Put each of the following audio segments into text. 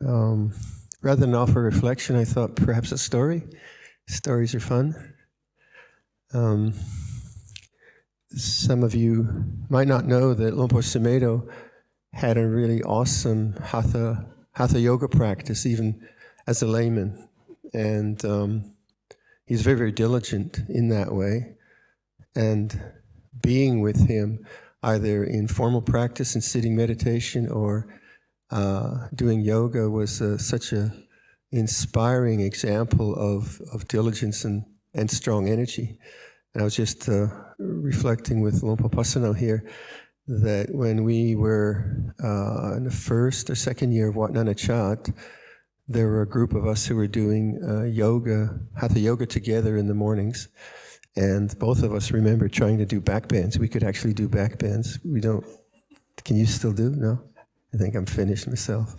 Rather than offer reflection, I thought perhaps a story. Stories are fun. Some of you might not know that Luang Por Sumedho had a really awesome hatha yoga practice, even as a layman. And he's very, very diligent in that way. And being with him, either in formal practice and sitting meditation or doing yoga, was such a inspiring example of diligence and strong energy. And I was just reflecting with Luang Por Pasano here that when we were in the first or second year of Wat Nana Chat, there were a group of us who were doing hatha yoga together in the mornings. And both of us remember trying to do back bends. We could actually do back bends. We don't, can you still do? No? I think I'm finished myself.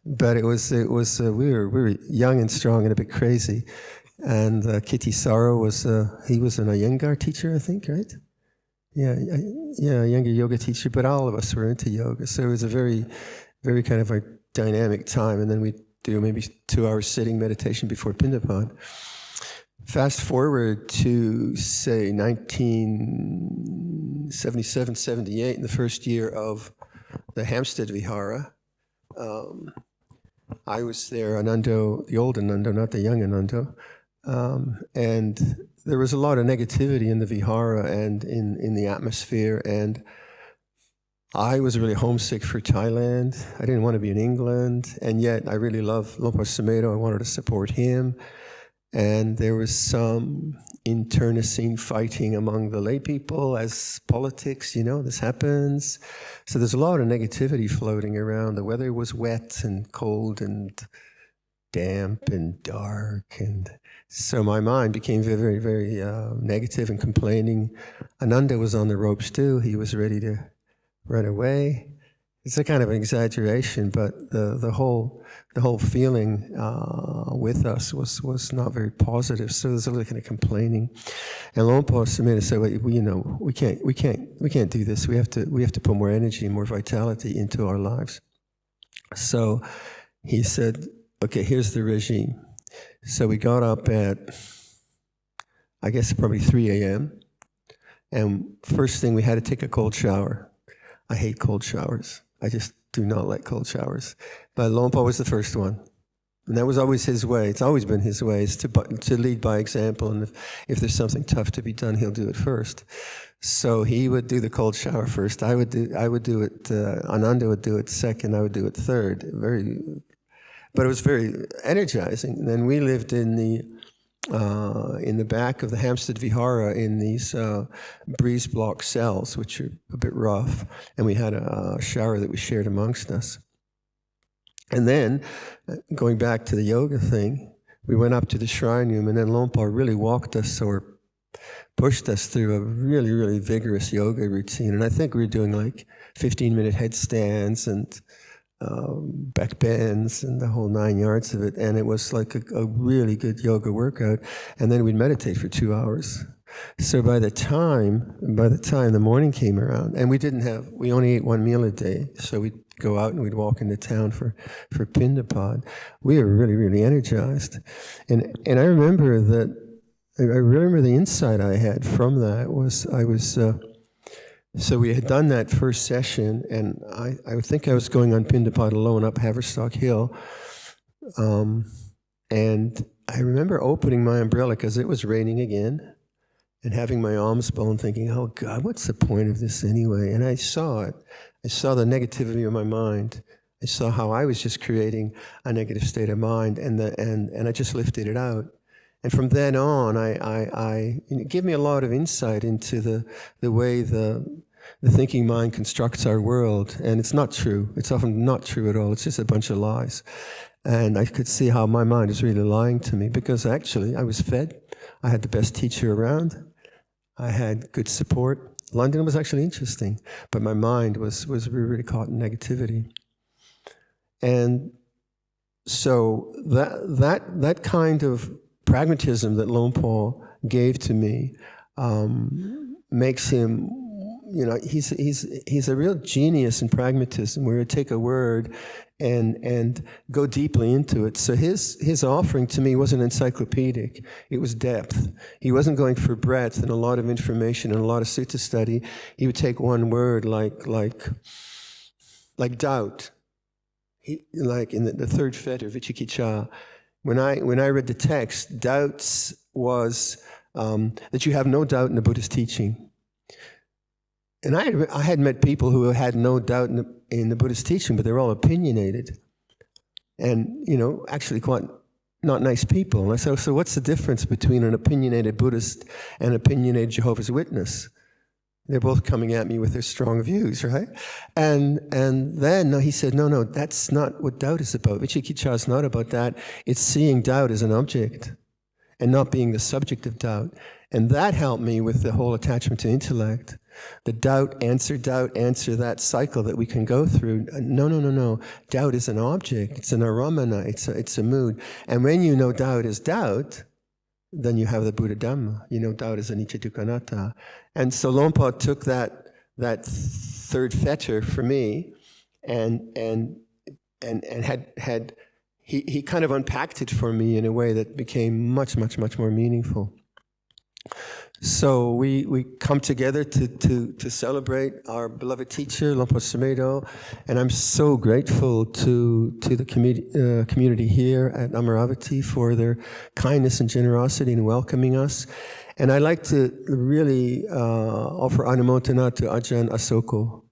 But we were young and strong and a bit crazy. And Kitty Saro he was an Iyengar teacher, I think, right? Yeah, a younger yoga teacher, but all of us were into yoga. So it was a very, very kind of a dynamic time. And then we'd do maybe 2 hours sitting meditation before Pindapad. Fast forward to, say, 1977, 78, in the first year of the Hampstead Vihara. I was there, Anando, the old Anando, not the young Anando. And there was a lot of negativity in the Vihara and in the atmosphere. And I was really homesick for Thailand. I didn't want to be in England. And yet I really loved Luang Por Sumedho. I wanted to support him. And there was some internecine fighting among the lay people as politics, this happens. So there's a lot of negativity floating around. The weather was wet and cold and damp and dark. And so my mind became very, very negative and complaining. Ananda was on the ropes too. He was ready to run away. It's a kind of an exaggeration, but the whole feeling with us was not very positive. So there's a little kind of complaining, and Luang Por Sumedho said, "Well, we can't do this. We have to put more energy, more vitality into our lives." So he said, "Okay, here's the regime." So we got up at, I guess, probably 3 a.m. and first thing we had to take a cold shower. I hate cold showers. I just do not like cold showers. But Luang Por was the first one. And that was always his way. It's always been his way, is to lead by example. And if there's something tough to be done, he'll do it first. So he would do the cold shower first. I would do it, Ananda would do it second, I would do it third. But it was very energizing. And then we lived in the back of the Hampstead Vihara in these breeze block cells, which are a bit rough, and we had a shower that we shared amongst us. And then, going back to the yoga thing, we went up to the shrine room, and then Luang Por really walked us or pushed us through a really, really vigorous yoga routine. And I think we were doing like 15-minute headstands and back bends and the whole 9 yards of it, and it was like a really good yoga workout. And then we'd meditate for 2 hours. So by the time the morning came around, and we only ate 1 meal a day, so we'd go out and we'd walk into town for Pindapad. We were really, really energized, and I remember the insight I had from that was so we had done that first session, and I think I was going on Pindapad alone up Haverstock Hill. And I remember opening my umbrella because it was raining again, and having my alms bone thinking, oh God, what's the point of this anyway? And I saw it. I saw the negativity of my mind. I saw how I was just creating a negative state of mind, and I just lifted it out. And from then on, it gave me a lot of insight into the way the thinking mind constructs our world. And it's not true. It's often not true at all. It's just a bunch of lies. And I could see how my mind was really lying to me, because actually I was fed. I had the best teacher around. I had good support. London was actually interesting, but my mind was really caught in negativity. And so that kind of pragmatism that Luang Por gave to me makes him, he's a real genius in pragmatism, where you take a word and go deeply into it. So his offering to me wasn't encyclopedic. It was depth. He wasn't going for breadth and a lot of information and a lot of sutta study. He would take one word like doubt. Like in the third fetter, vicikicca. When I read the text, doubts was that you have no doubt in the Buddhist teaching. And I had met people who had no doubt in the Buddhist teaching, but they're all opinionated. And, actually quite not nice people. And I said, so what's the difference between an opinionated Buddhist and an opinionated Jehovah's Witness? They're both coming at me with their strong views, right? And then he said, no, that's not what doubt is about. Vicikicca is not about that. It's seeing doubt as an object and not being the subject of doubt. And that helped me with the whole attachment to intellect. The doubt, answer, that cycle that we can go through. No. Doubt is an object. It's an aramana. It's a mood. And when you know doubt is doubt, then you have the Buddha Dhamma. You know doubt is anicca dukkha anatta. And so Luang Por took that third fetter for me and he kind of unpacked it for me in a way that became much more meaningful. So we come together to celebrate our beloved teacher, Luang Por Sumedho, and I'm so grateful to the community here at Amaravati for their kindness and generosity in welcoming us. And I'd like to really offer anumodana to Ajahn Asoko.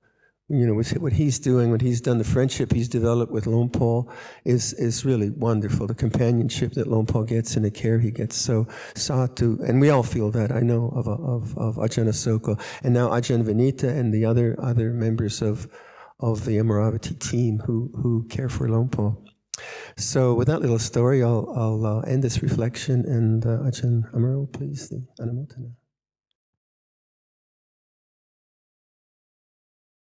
What he's doing, what he's done, the friendship he's developed with Luang Por is really wonderful. The companionship that Luang Por gets and the care he gets. So Satu, and we all feel that, I know, of Ajahn Asoko. And now Ajahn Vinita and the other members of the Amaravati team who care for Luang Por. So with that little story, I'll end this reflection, and Ajahn Amaro, please, the anumodana.